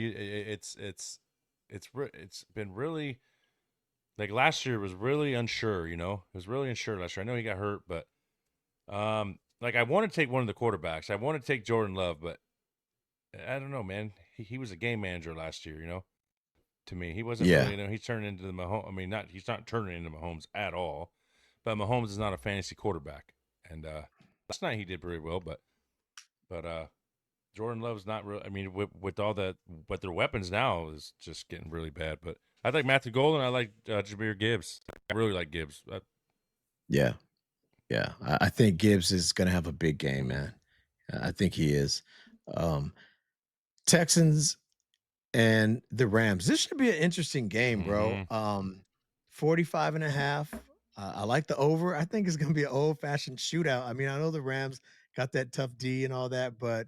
it's been really, like last year was really unsure. It was really unsure last year. I know he got hurt, but like I want to take one of the quarterbacks. I want to take Jordan Love, but I don't know, man. He was a game manager last year. To me, he wasn't Yeah. really. He's turned into the Mahomes. I mean, he's not turning into Mahomes at all. But Mahomes is not a fantasy quarterback. And last night he did pretty well, but Jordan Love's not real. I mean, with all that, but their weapons now is just getting really bad. But I like Matthew Golden. I like Jameer Gibbs. I really like Gibbs. Yeah. Yeah. I think Gibbs is going to have a big game, man. I think he is. Texans and the Rams. This should be an interesting game, bro. 45 and a half. I like the over. I think it's going to be an old fashioned shootout. I mean, I know the Rams got that tough D and all that, but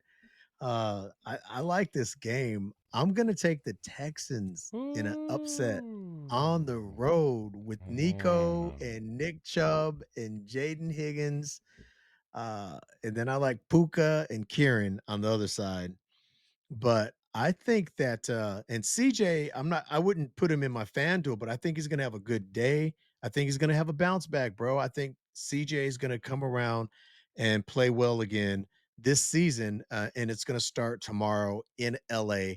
I like this game. I'm going to take the Texans in an upset on the road with Nico and Nick Chubb and Jaden Higgins. And then I like Puka and Kieran on the other side. But I think that and CJ, I wouldn't put him in my FanDuel, but I think he's gonna have a good day. I think he's gonna have a bounce back, bro. I think CJ is gonna come around and play well again this season, and it's gonna start tomorrow in LA.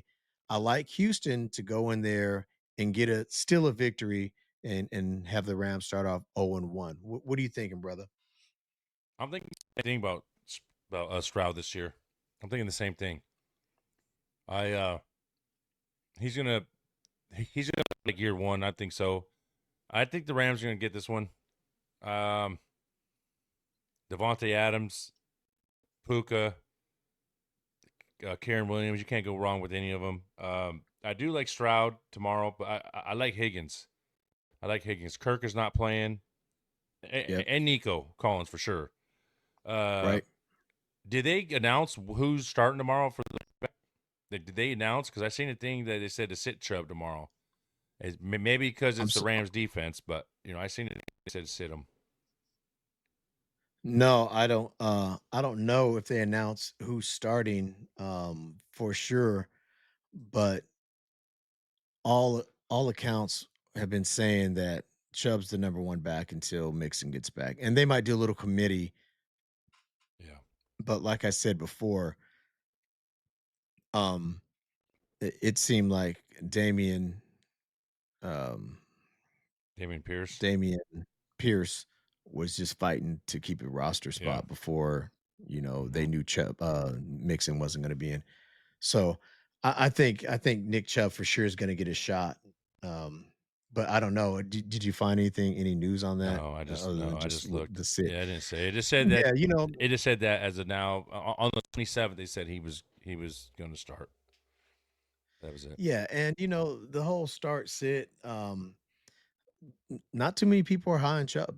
I like Houston to go in there and get still a victory and have the Rams start off 0-1. What are you thinking, brother? I'm thinking the same thing about Stroud this year. I'm thinking the same thing. He's gonna like year one. I think so. I think the Rams are gonna get this one. Devontae Adams, Puka, Karen Williams. You can't go wrong with any of them. I do like Stroud tomorrow, but I like Higgins. I like Higgins. Kirk is not playing, and Nico Collins for sure. Right. Did they announce who's starting tomorrow for the? Did they announce? Because I seen a thing that they said to sit Chubb tomorrow. Maybe because it's the Rams defense, but I seen it. They said sit him. No, I don't. I don't know if they announce who's starting for sure, but all accounts have been saying that Chubb's the number one back until Mixon gets back, and they might do a little committee. Yeah, but like I said before, um, it seemed like um, Pierce. Damian Pierce was just fighting to keep a roster spot before they knew Chubb Mixon wasn't going to be in. So I think Nick Chubb for sure is going to get a shot. Um, but I don't know. Did you find any news on that other than I just just looked. the sit? Yeah, I didn't say. It just said that. Yeah, It just said that as of now on the 27th, they said he was going to start. That was it. yeah, and the whole start sit. Not too many people are high on Chubb.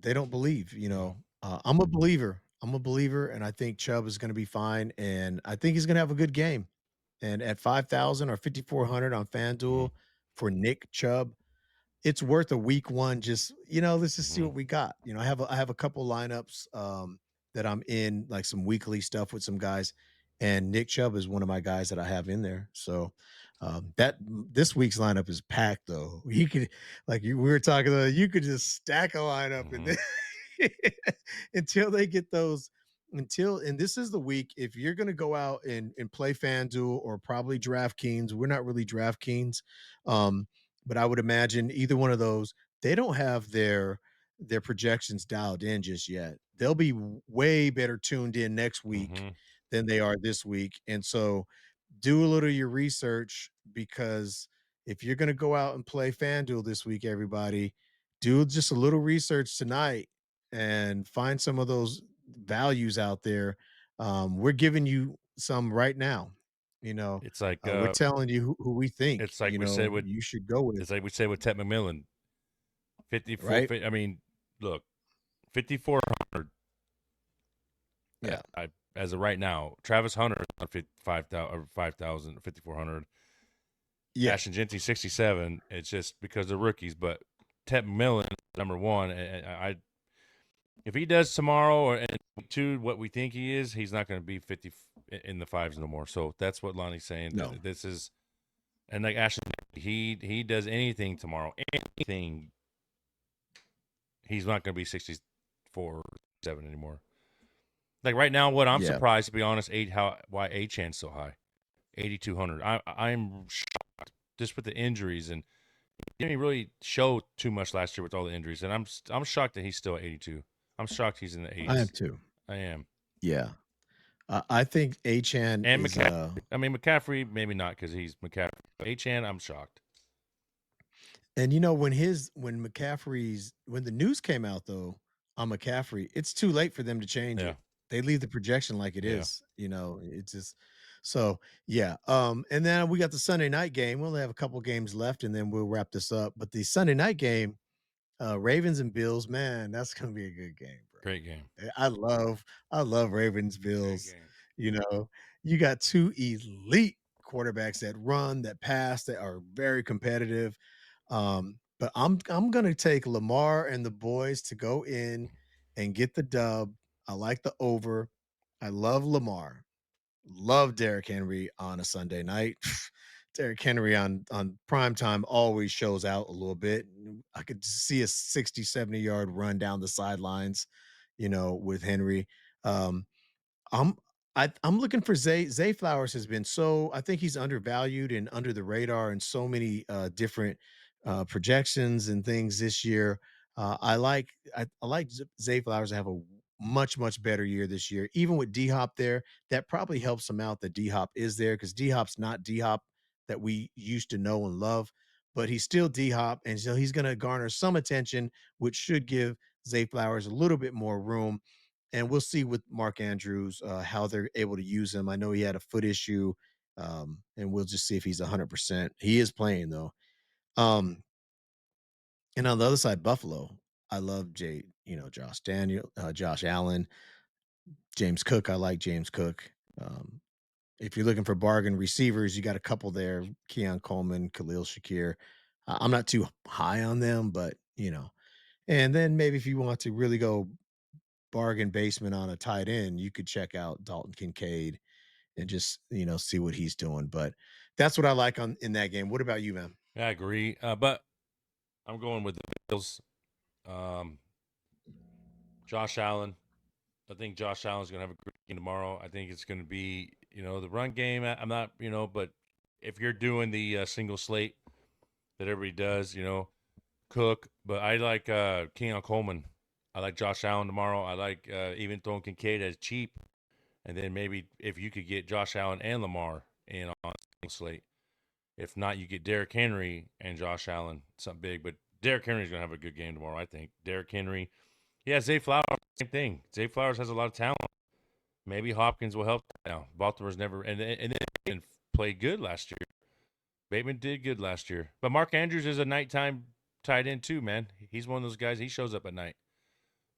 They don't believe. No. I'm a believer. I'm a believer, and I think Chubb is going to be fine, and I think he's going to have a good game. And at 5,000 or 5,400 on Mm-hmm. FanDuel for Nick Chubb, it's worth a week one. Just let's just see Mm-hmm. what we got. I have a couple lineups that I'm in, like some weekly stuff with some guys, and Nick Chubb is one of my guys that I have in there. So that this week's lineup is packed though. You could we were talking about, you could just stack a lineup and Mm-hmm. then until they get those and this is the week if you're going to go out and play FanDuel or probably DraftKings. We're not really DraftKings. But I would imagine either one of those, they don't have their projections dialed in just yet. They'll be way better tuned in next week Mm-hmm. than they are this week. And so do a little of your research because if you're going to go out and play FanDuel this week, everybody, do just a little research tonight and find some of those values out there. We're giving you some right now. You know, It's like we're telling you who we think, it's like we said with you should go with, it's like we said with Ted McMillan, 54. right? I mean, look, 5,400. Yeah. As of right now, Travis Hunter is on 5,000 or 5,000, 5,400. Yeah. Ashton Genty 67. It's just because they're rookies, but Ted McMillan number one. And if he does tomorrow or and two, what we think he is, he's not going to be 50 in the fives no more. So that's what Lonnie's saying. No. This is, and like Ashton, he does anything tomorrow, anything. He's not going to be 64, 7 anymore. Like right now, what I'm Yeah. surprised to be honest, why A-Chan's so high, 8,200. I'm shocked just with the injuries and he didn't really show too much last year with all the injuries, and I'm shocked that he's still at 82. I'm shocked he's in the I am 80s. too. I am. Yeah. I think Achan And is McCaffrey. I mean McCaffrey maybe not because he's McCaffrey. But A-Chan, I'm shocked. and when the news came out though on McCaffrey, it's too late for them to change Yeah, it. They leave the projection like it yeah. is, it's just so yeah. And then we got the Sunday night game. We'll have a couple games left and then we'll wrap this up. But the Sunday night game, Ravens and Bills, man, that's gonna be a good game, bro. Great game. I love Ravens Great Bills. game. You know, you got two elite quarterbacks that run, that pass, that are very competitive. But I'm gonna take Lamar and the boys to go in and get the dub. I like the over. I love Lamar. Love Derrick Henry on a Sunday night. Derrick Henry on prime time always shows out a little bit. I could see a 60, 70-yard run down the sidelines, with Henry. Um, I'm I'm looking for Zay Flowers has been so I think he's undervalued and under the radar in so many different projections and things this year. I like Zay Flowers to have a much better year this year. Even with D Hop there, that probably helps him out that D Hop is there because D Hop's not D Hop that we used to know and love, but he's still D Hop, and so he's going to garner some attention, which should give Zay Flowers a little bit more room. And we'll see with Mark Andrews how they're able to use him. I know he had a foot issue, and we'll just see if he's 100%. He is playing though. Um, and on the other side, Buffalo, I love Josh Allen, James Cook. I like James Cook. If you're looking for bargain receivers, you got a couple there: Keon Coleman, Khalil Shakir. I'm not too high on them, but And then maybe if you want to really go bargain basement on a tight end, you could check out Dalton Kincaid and just see what he's doing. But that's what I like in that game. What about you, man? I agree. But I'm going with the Bills. Um, Josh Allen. I think Josh Allen's going to have a great game tomorrow. I think it's going to be, the run game. I'm not, but if you're doing the single slate that everybody does, Cook. But I like Keon Coleman. I like Josh Allen tomorrow. I like even throwing Kincaid as cheap. and then maybe if you could get Josh Allen and Lamar in on the slate. If not, you get Derrick Henry and Josh Allen, something big. But Derrick Henry's going to have a good game tomorrow, I think. Derrick Henry. Yeah, Zay Flowers, same thing. Zay Flowers has a lot of talent. Maybe Hopkins will help now. Baltimore's never, and then Bateman played good last year. Bateman did good last year. But Mark Andrews is a nighttime tight end too, man. He's one of those guys. He shows up at night.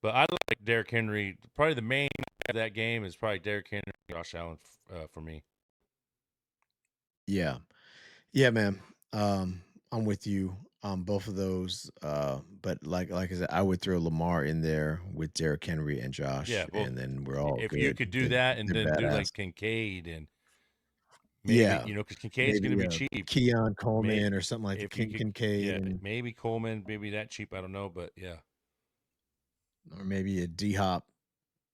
But I like Derrick Henry. Probably the main of that game is probably Derrick Henry, Josh Allen for me. Yeah. Yeah, man. I'm with you on both of those. But like I said, I would throw Lamar in there with Derrick Henry and Yeah, Josh, well, and then we're all if you good. could do that and They're then do badass. like Kincaid and maybe, Yeah, because Kincaid's going to maybe be cheap. Keon Maybe Coleman or something like the if you could, Kincaid, yeah, and maybe Coleman, maybe that cheap. I don't know, but yeah, or maybe a D Hop.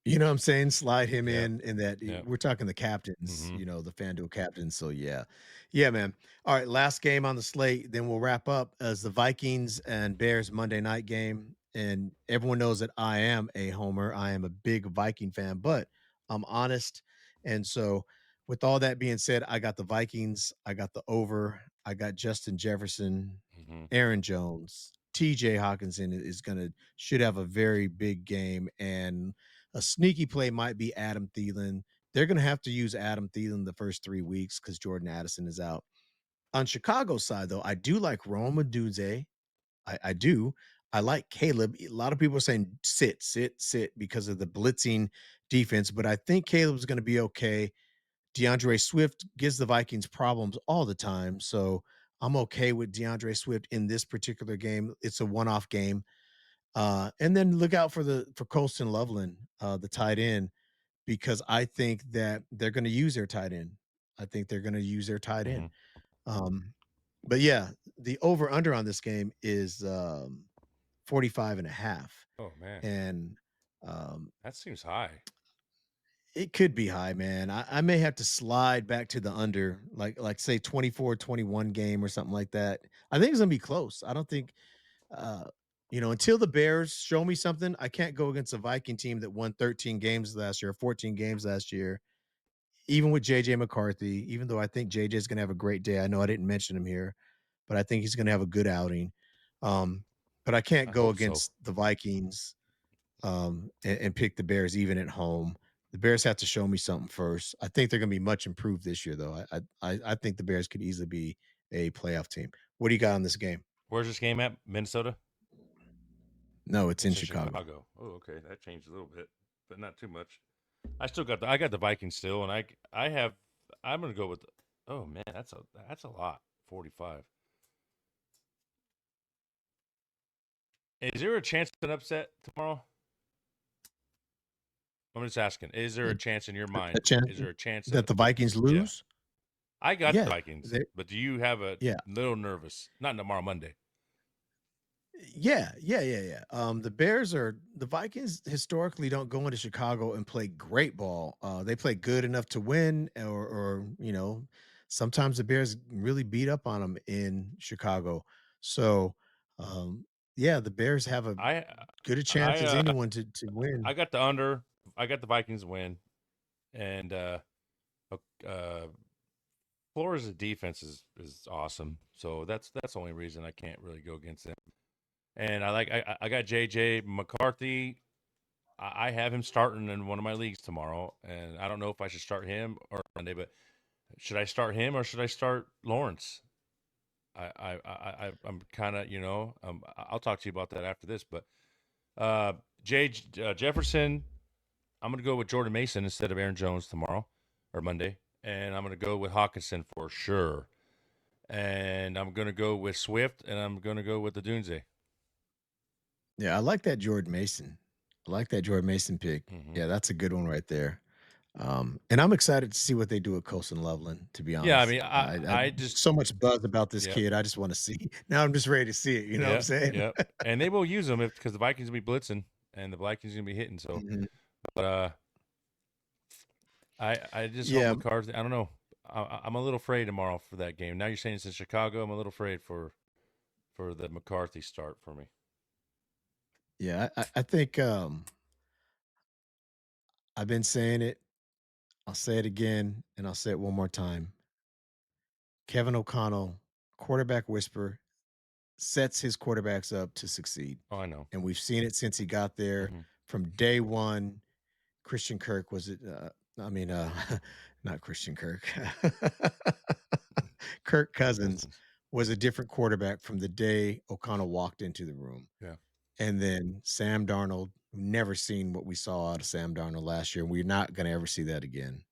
You know what I'm saying? Slide him yeah, in that yeah. we're talking the captains, Mm-hmm. the FanDuel captains. So yeah. Yeah, man. All right, last game on the slate, then we'll wrap up as the Vikings and Bears Monday night game. And everyone knows that I am a homer. I am a big Viking fan, but I'm honest. And so with all that being said, I got the Vikings, I got the over, I got Justin Jefferson, Mm-hmm. Aaron Jones, TJ Hawkinson should have a very big game, and a sneaky play might be Adam Thielen. They're going to have to use Adam Thielen the first 3 weeks because Jordan Addison is out. On Chicago's side, though, I do like Roma Duze. I do. I like Caleb. A lot of people are saying sit, sit, sit because of the blitzing defense, but I think Caleb's going to be okay. DeAndre Swift gives the Vikings problems all the time. So I'm okay with DeAndre Swift in this particular game. It's a one-off game. And then look out for Colston Loveland, the tight end, because I think that they're going to use their tight end. I think they're going to use their tight Mm-hmm. end. Um, but yeah, the over under on this game is 45 and a half. Oh man, And um, that seems high. it could be high, man. I may have to slide back to the under, like say 24-21 game or something like that. I think it's gonna be close. I don't think uh until the Bears show me something, I can't go against a Viking team that won 13 games last year, 14 games last year, even with JJ McCarthy, even though I think JJ is gonna have a great day. I know I didn't mention him here, but I think he's gonna have a good outing. Um, but I can't I go hope so. against the Vikings and pick the Bears even at home. The Bears have to show me something first. I think they're going to be much improved this year, though. I think the Bears could easily be a playoff team. What do you got on this game? Where's this game at? Minnesota. No, it's in It's in Chicago. Chicago. Oh, okay, that changed a little bit, but not too much. I got the Vikings still, and I have. I'm gonna go with. Oh man, that's a lot. 45. Is there a chance of an upset tomorrow? I'm just asking. Is there A, a chance in your a mind? chance Is there a chance that that? the Vikings Yeah, lose? I got the Yeah, Vikings, but do you have a yeah, little nervous? Not tomorrow, Monday. yeah. The Vikings historically don't go into Chicago and play great ball. They play good enough to win, or sometimes the Bears really beat up on them in Chicago. So, um, yeah, the Bears have a I good a chance I as anyone to win. I got the under. I got the Vikings win, and uh, Florida's defense is awesome. So that's the only reason I can't really go against them. And I got JJ McCarthy. I have him starting in one of my leagues tomorrow, and I don't know if I should start him or Monday, but should I start him or should I start Lawrence? I'm kind of I'll talk to you about that after this, but uh, Jefferson, I'm gonna go with Jordan Mason instead of Aaron Jones tomorrow or Monday, and I'm gonna go with Hawkinson for sure, and I'm gonna go with Swift, and I'm gonna go with the Dunze. Yeah, I like that Jordan Mason. I like that Jordan Mason pick. Hmm. Yeah, that's a good one right there. And I'm excited to see what they do with Colson Loveland, to be Yeah, I honest. mean, I I just so much buzz about this yep, kid. I just want to see. Now I'm just ready to see it. You know what I'm yep, saying? yep, and they will use them if because the Vikings gonna be blitzing and the Vikings gonna be hitting. So, Mhm. but I just hope Yeah, McCarthy. I don't know. I'm a little afraid tomorrow for that game. Now you're saying it's in Chicago. I'm a little afraid for the McCarthy start for me. yeah. I think I've been saying it. I'll say it again, and I'll say it one more time. Kevin O'Connell, quarterback whisperer, sets his quarterbacks up to succeed. Oh, I know. And we've seen it since he got there. Mhm. From day one, Christian Kirk was it? I mean, not Christian Kirk. Kirk Cousins Cousins. was a different quarterback from the day O'Connell walked into the room. Yeah. And then Sam Darnold, never seen what we saw out of Sam Darnold last year. And we're not going to ever see that again.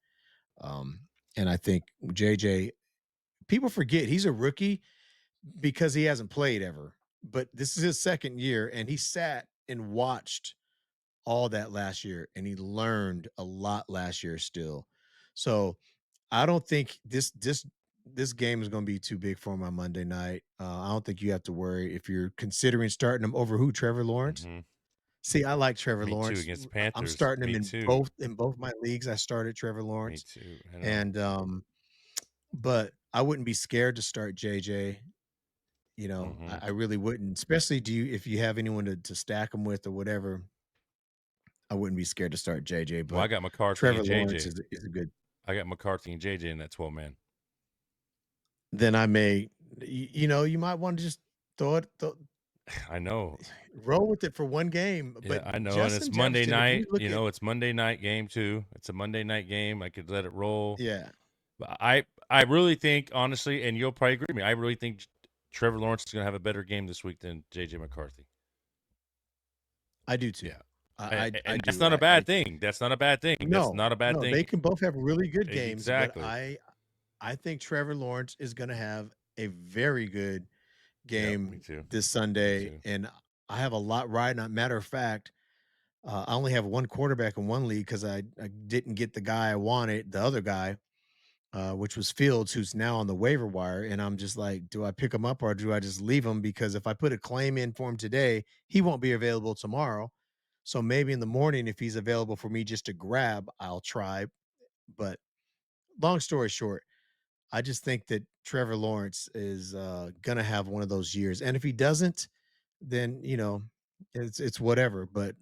Um, and I think JJ, people forget he's a rookie because he hasn't played ever. But this is his second year, and he sat and watched all that last year, and he learned a lot last year still. So I don't think this game is going to be too big for him on Monday night. I don't think you have to worry if you're considering starting him over who Trevor Lawrence. Mhm. See, I like Trevor Me too, Lawrence. against the I'm Panthers. starting him Me in too. both my leagues. I started Trevor Me Lawrence, too. I know. and but I wouldn't be scared to start JJ. Mhm. I really wouldn't, especially if you have anyone to stack them with or whatever. I wouldn't be scared to start JJ, Well, I but got McCarthy Trevor and Lawrence JJ. is a good. I got McCarthy and JJ in that 12 man. Then I may, you might want to just I know. roll with it for one game. Yeah, But I know. And it's Justin Monday Jefferson, if we night. look at, It's Monday night game too. It's a Monday night game. I could let it roll. yeah, But I really think, honestly, and you'll probably agree with me, I really think Trevor Lawrence is going to have a better game this week than JJ McCarthy. I do too. Yeah. I And that's do. not a bad thing. That's not a bad thing. That's No, not a bad no, thing. they can both have really good games, but Exactly. I think Trevor Lawrence is going to have a very good Yep. Me game too. this Me Sunday, too. and I have a lot riding on. Matter of fact, I only have one quarterback in one league because I didn't get the guy I wanted, the other guy, which was Fields, who's now on the waiver wire. And I'm just like, do I pick him up or do I just leave him? Because if I put a claim in for him today, he won't be available tomorrow. So maybe in the morning, if he's available for me just to grab, I'll try. But long story short, I just think that Trevor Lawrence is gonna have one of those years. And if he doesn't, then it's whatever. But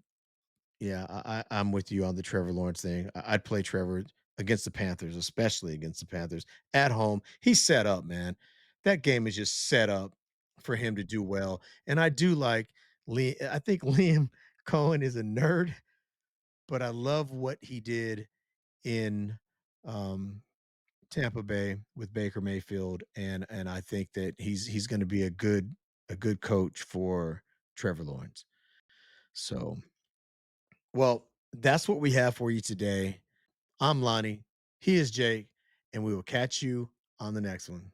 yeah, I'm with you on the Trevor Lawrence thing. I'd play Trevor against the Panthers, especially against the Panthers at home. He's set up, man. That game is just set up for him to do well. And I do like Lee. I think Liam Cohen is a nerd, but I love what he did in um, Tampa Bay with Baker Mayfield, and I think that he's going to be a good coach for Trevor Lawrence. So, well, that's what we have for you today. I'm Lonnie. He is Jake, and we will catch you on the next one.